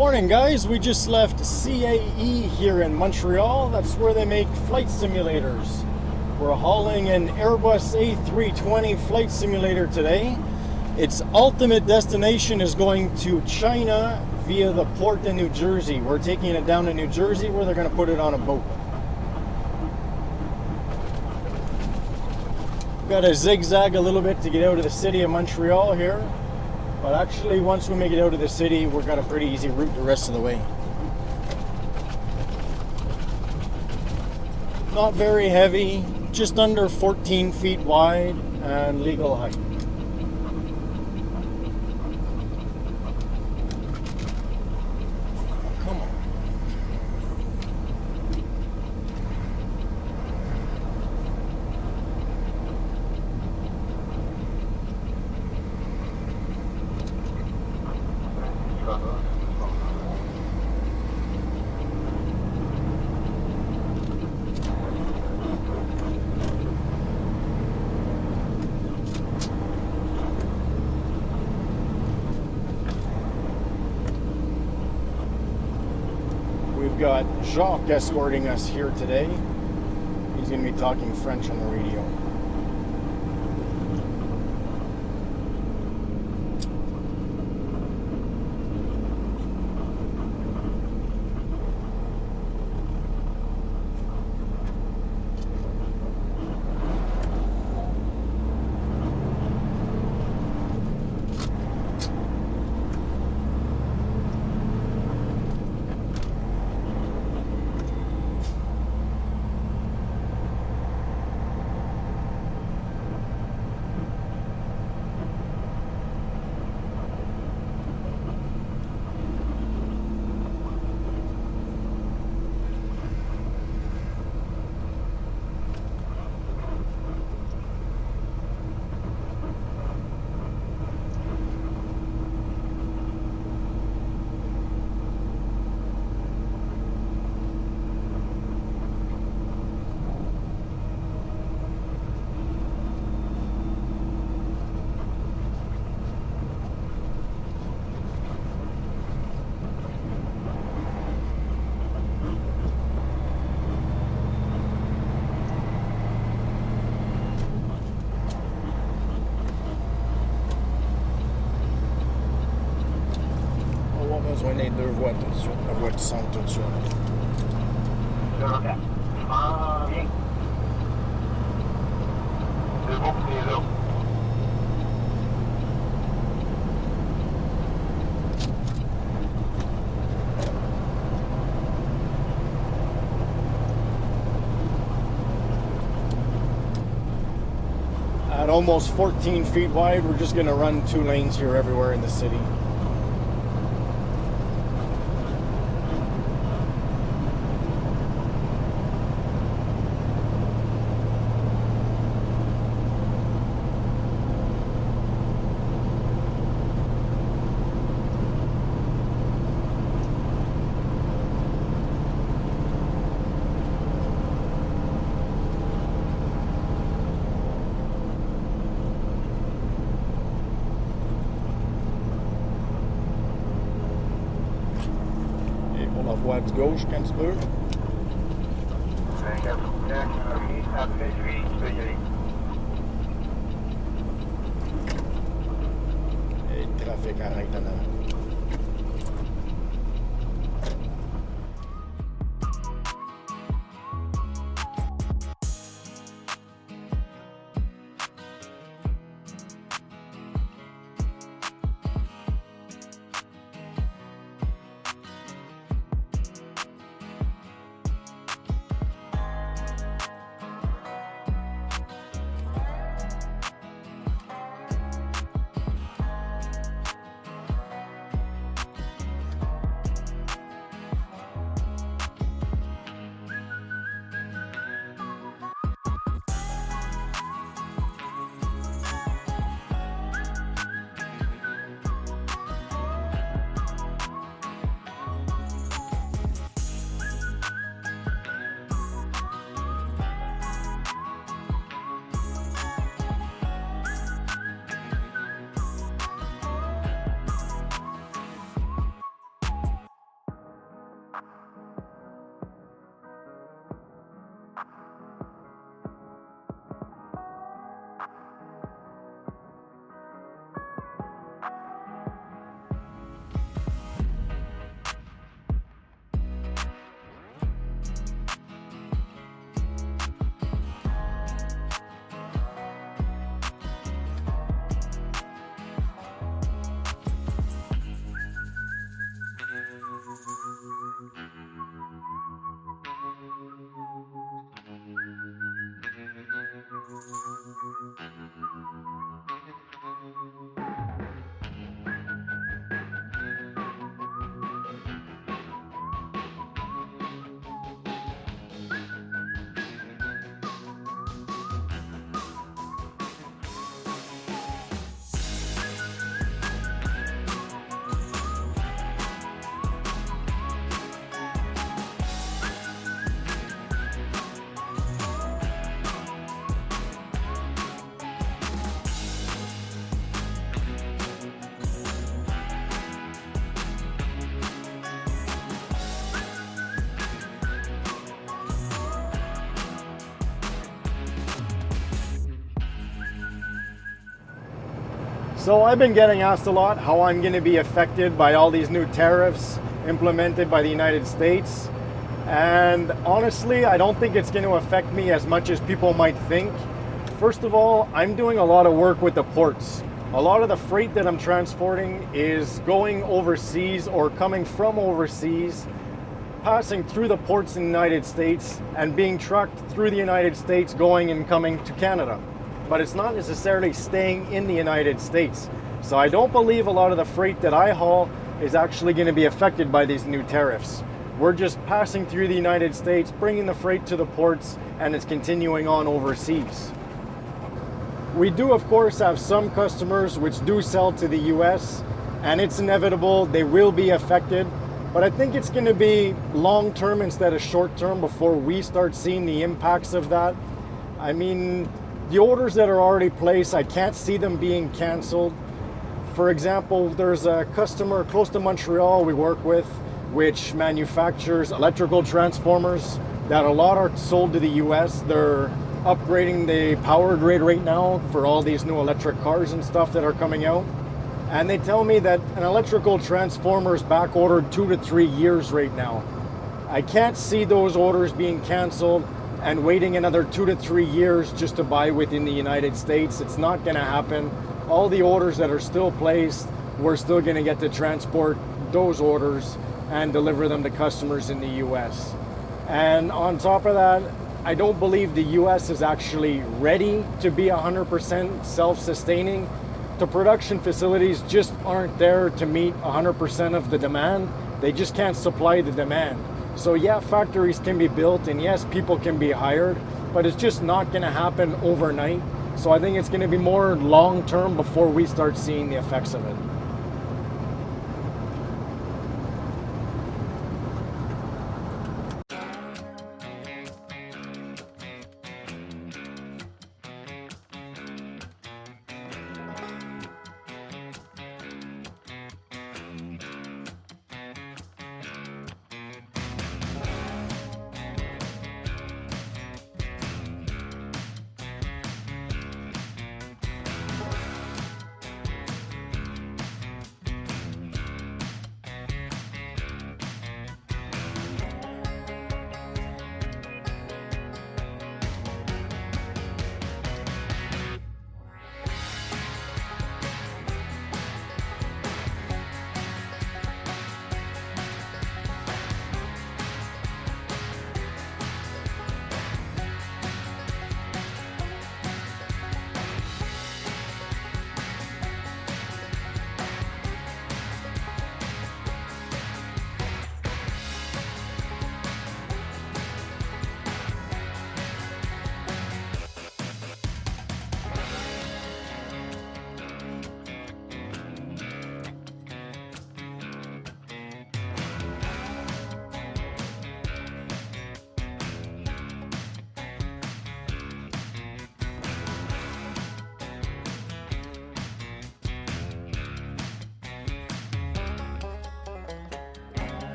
Morning guys, we just left CAE here in Montreal. That's where they make flight simulators. We're hauling an Airbus A320 flight simulator today. Its ultimate destination is going to China via the port in New Jersey. We're taking it down to New Jersey where they're going to put it on a boat. Got to zigzag a little bit to get out of the city of Montreal here. But actually, once we make it out of the city, we've got a pretty easy route the rest of the way. Not very heavy, just under 14 feet wide and legal height. Come on. We've got Jacques escorting us here today. He's going to be talking French on the radio. On les deux voies tout de suite, la voie du centre tout de suite. Ah, bien. C'est bon, c'est là. At almost 14 feet wide, we're just going to run 2 lanes here everywhere in the city. La voie de gauche quand tu peux. 24, après lui, tu peux y aller. Et le trafic arrête en avant. So I've been getting asked a lot how I'm going to be affected by all these new tariffs implemented by the United States. And honestly, I don't think it's going to affect me as much as people might think. First of all, I'm doing a lot of work with the ports. A lot of the freight that I'm transporting is going overseas or coming from overseas, passing through the ports in the United States and being trucked through the United States going and coming to Canada. But it's not necessarily staying in the United States. So I don't believe a lot of the freight that I haul is actually going to be affected by these new tariffs. We're just passing through the United States, bringing the freight to the ports, and it's continuing on overseas. We do, of course, have some customers which do sell to the US, and it's inevitable they will be affected. But I think it's going to be long-term instead of short-term before we start seeing the impacts of that. I mean, the orders that are already placed, I can't see them being canceled. For example, there's a customer close to Montreal we work with, which manufactures electrical transformers that a lot are sold to the US. They're upgrading the power grid right now for all these new electric cars and stuff that are coming out. And they tell me that an electrical transformer is back ordered 2 to 3 years right now. I can't see those orders being canceled and waiting another 2 to 3 years just to buy within the United States. It's not going to happen. All the orders that are still placed, we're still going to get to transport those orders and deliver them to customers in the US. And on top of that, I don't believe the US is actually ready to be 100% self-sustaining. The production facilities just aren't there to meet 100% of the demand. They just can't supply the demand. So yeah, factories can be built and yes, people can be hired, but it's just not going to happen overnight. So I think it's going to be more long-term before we start seeing the effects of it.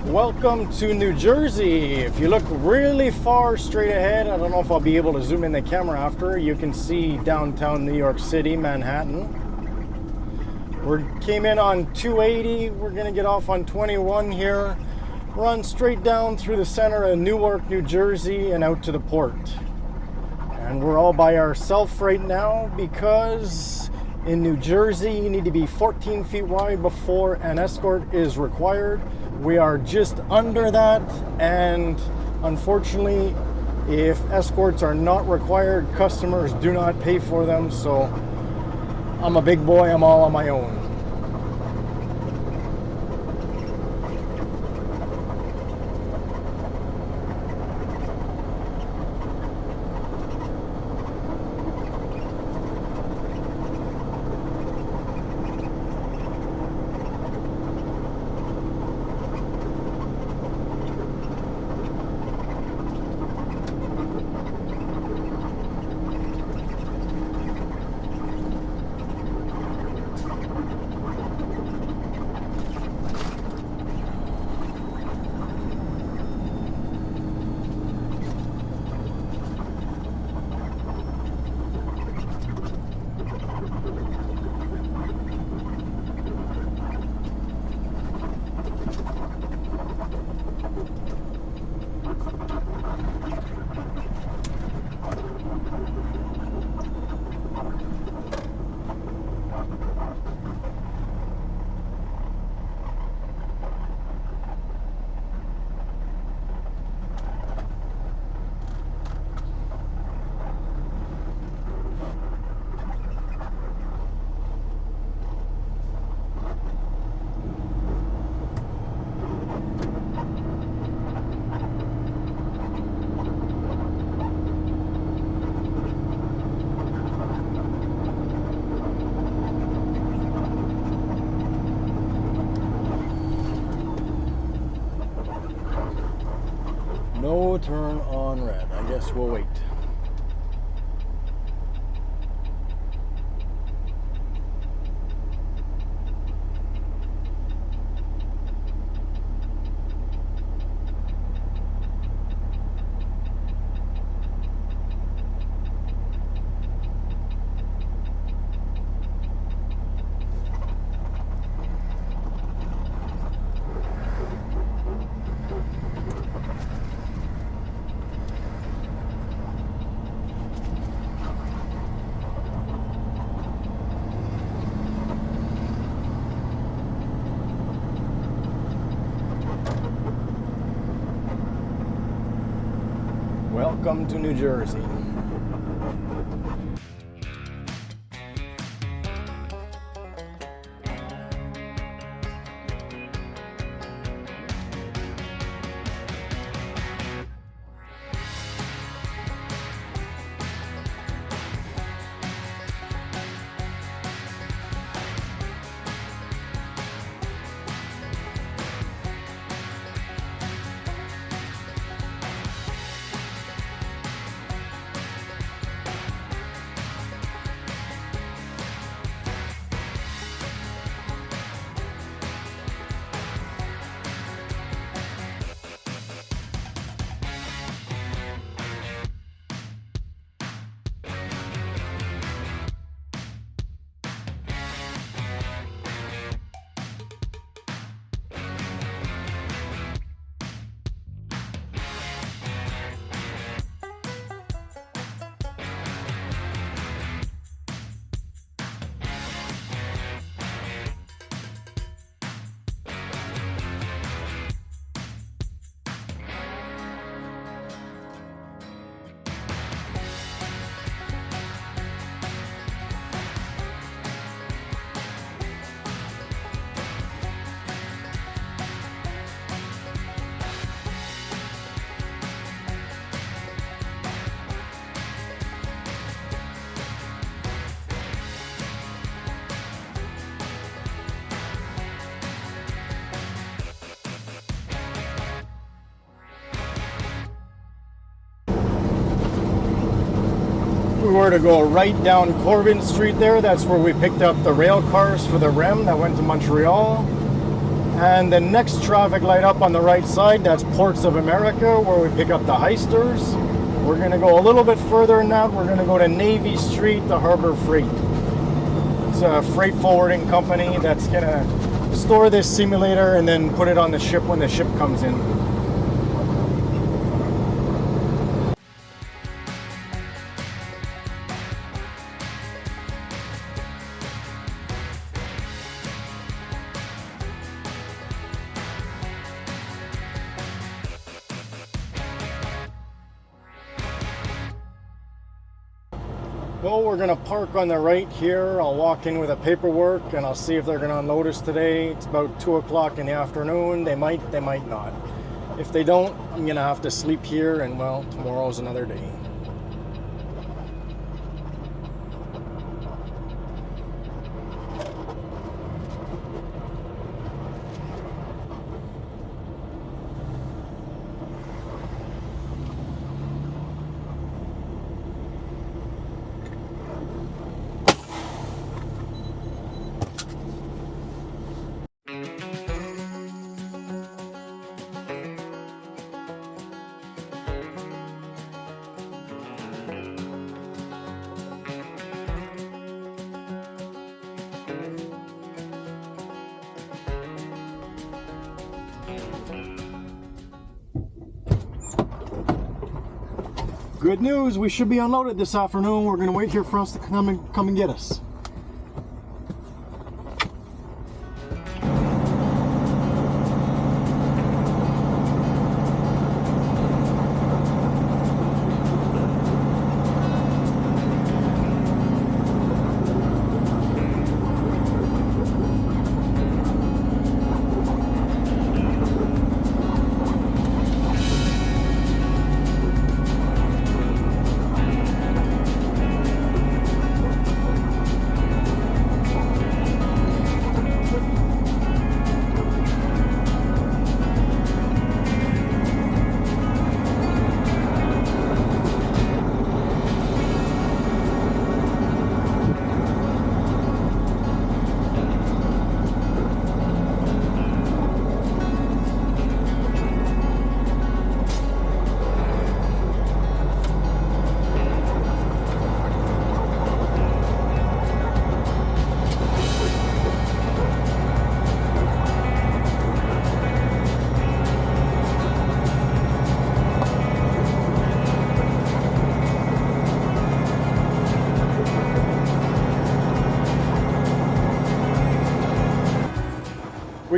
Welcome to New Jersey. If you look really far straight ahead, I don't know if I'll be able to zoom in the camera after, you can see downtown New York City, Manhattan. We came in on 280, we're gonna get off on 21 here, run straight down through the center of Newark, New Jersey and out to the port. And we're all by ourselves right now because in New Jersey you need to be 14 feet wide before an escort is required. We are just under that, and unfortunately, if escorts are not required, customers do not pay for them, so I'm a big boy, I'm all on my own. No turn on red. I guess we'll wait. Welcome to New Jersey. We were to go right down Corbin Street there. That's where we picked up the rail cars for the REM that went to Montreal. And the next traffic light up on the right side, that's Ports of America, where we pick up the Heisters. We're going to go a little bit further than that. We're going to go to Navy Street, the Harbor Freight. It's a freight forwarding company that's going to store this simulator and then put it on the ship when the ship comes in. Well, we're gonna park on the right here. I'll walk in with the paperwork and I'll see if they're gonna unload us today. It's about 2 o'clock in the afternoon. They might not. If they don't, I'm gonna have to sleep here, and well, tomorrow's another day. Good news, we should be unloaded this afternoon. We're gonna wait here for us to come and get us.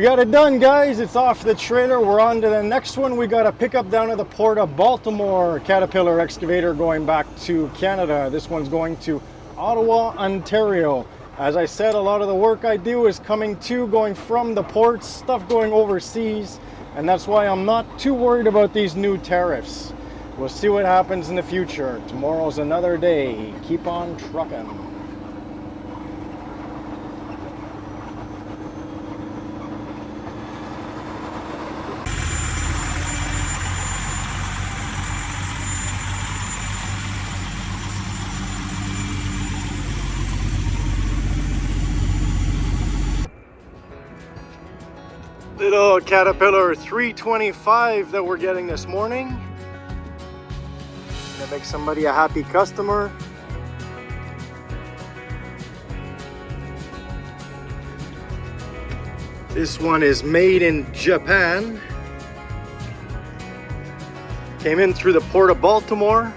We got it done, guys. It's off the trailer. We're on to the next one. We got a pickup down at the Port of Baltimore. Caterpillar excavator going back to Canada. This one's going to Ottawa, Ontario. As I said, a lot of the work I do is going from the ports, stuff going overseas, and that's why I'm not too worried about these new tariffs. We'll see what happens in the future. Tomorrow's another day. Keep on trucking. Little Caterpillar 325 that we're getting this morning. Gonna make somebody a happy customer. This one is made in Japan. Came in through the Port of Baltimore.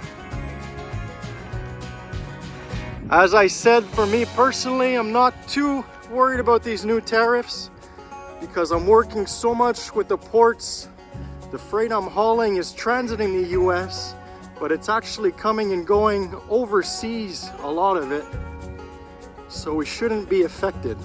As I said, for me personally, I'm not too worried about these new tariffs, because I'm working so much with the ports. The freight I'm hauling is transiting the US, but it's actually coming and going overseas, a lot of it. So we shouldn't be affected.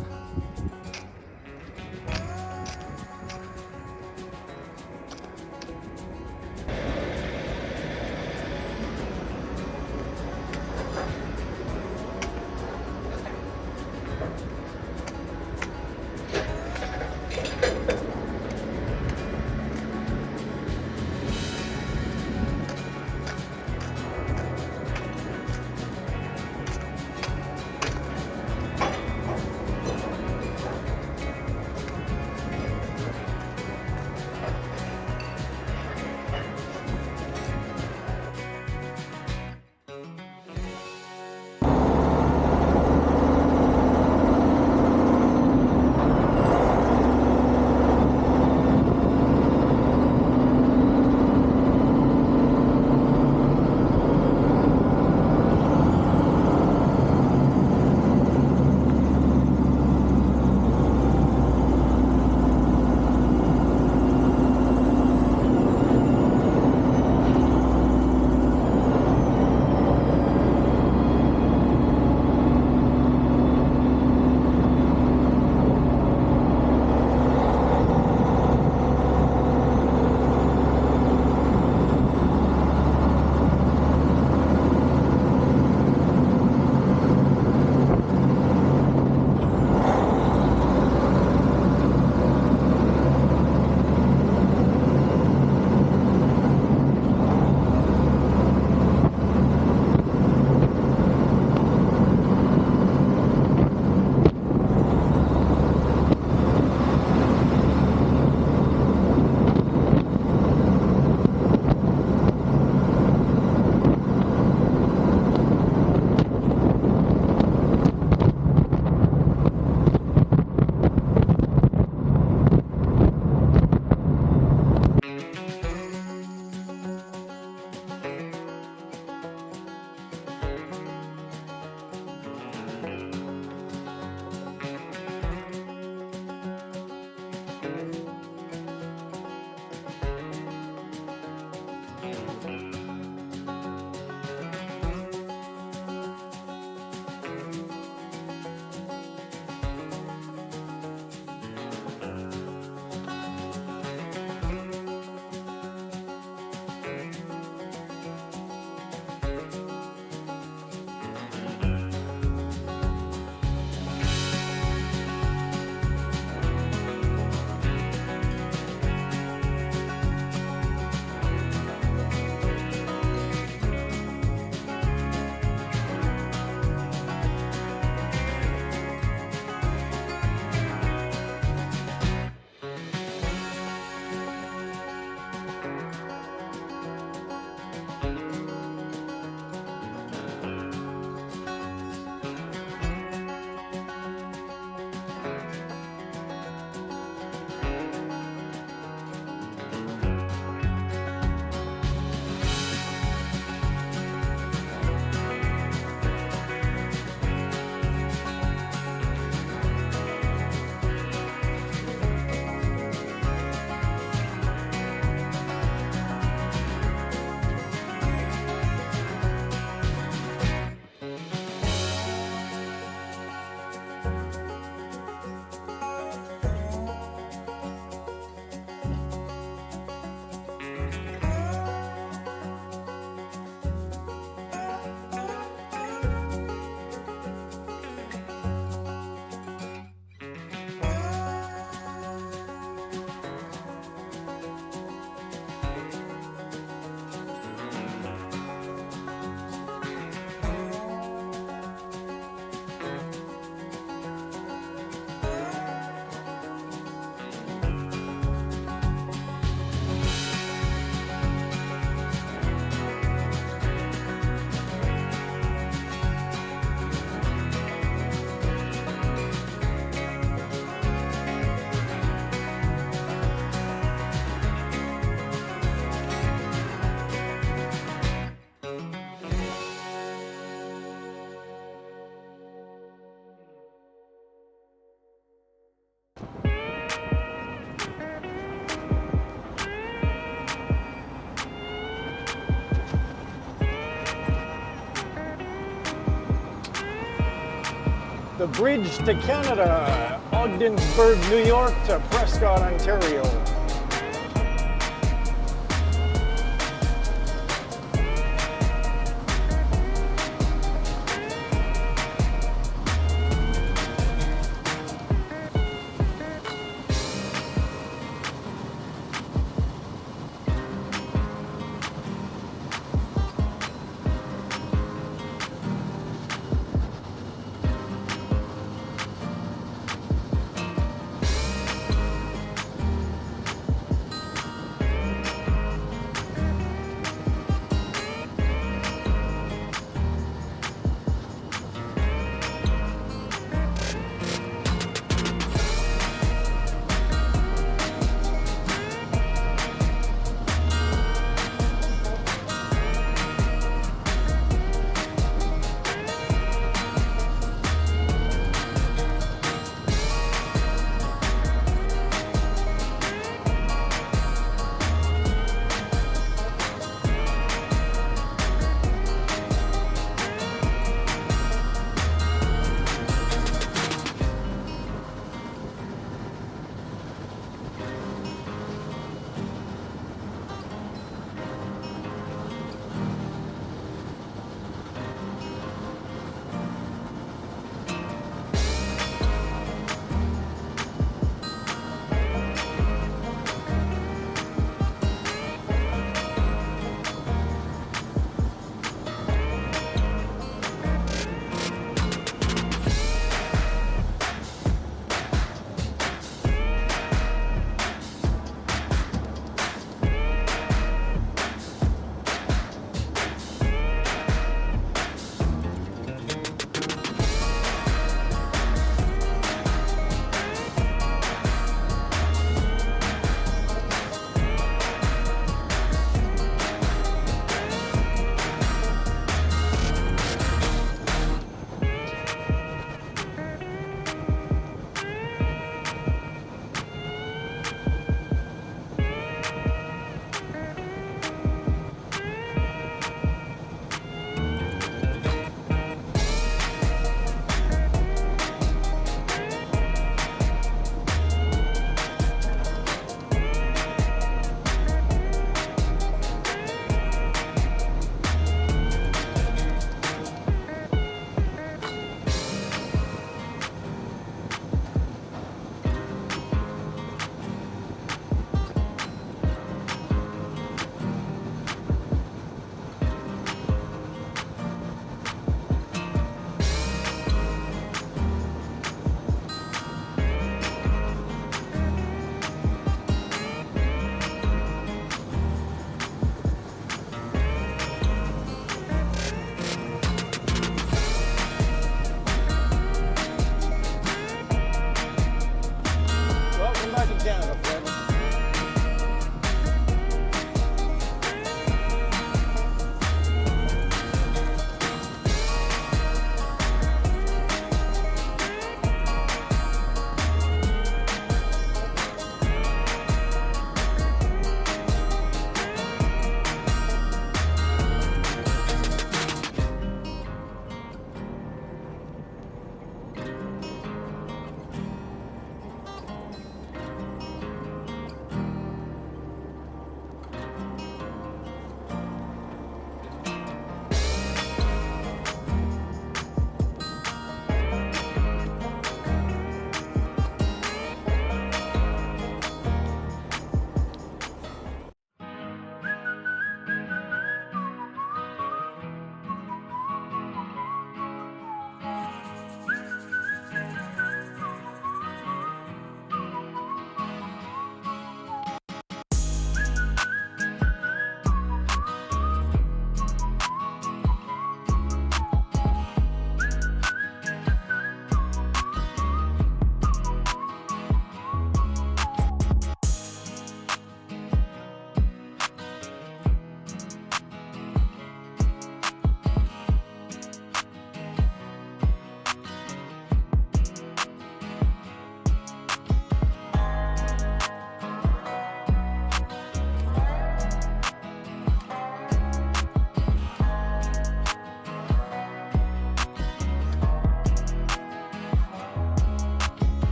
the bridge to Canada, Ogdensburg, New York to Prescott, Ontario.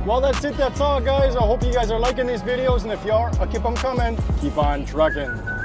Well, that's it. That's all, guys. I hope you guys are liking these videos, and if you are, I'll keep them coming. Keep on trucking.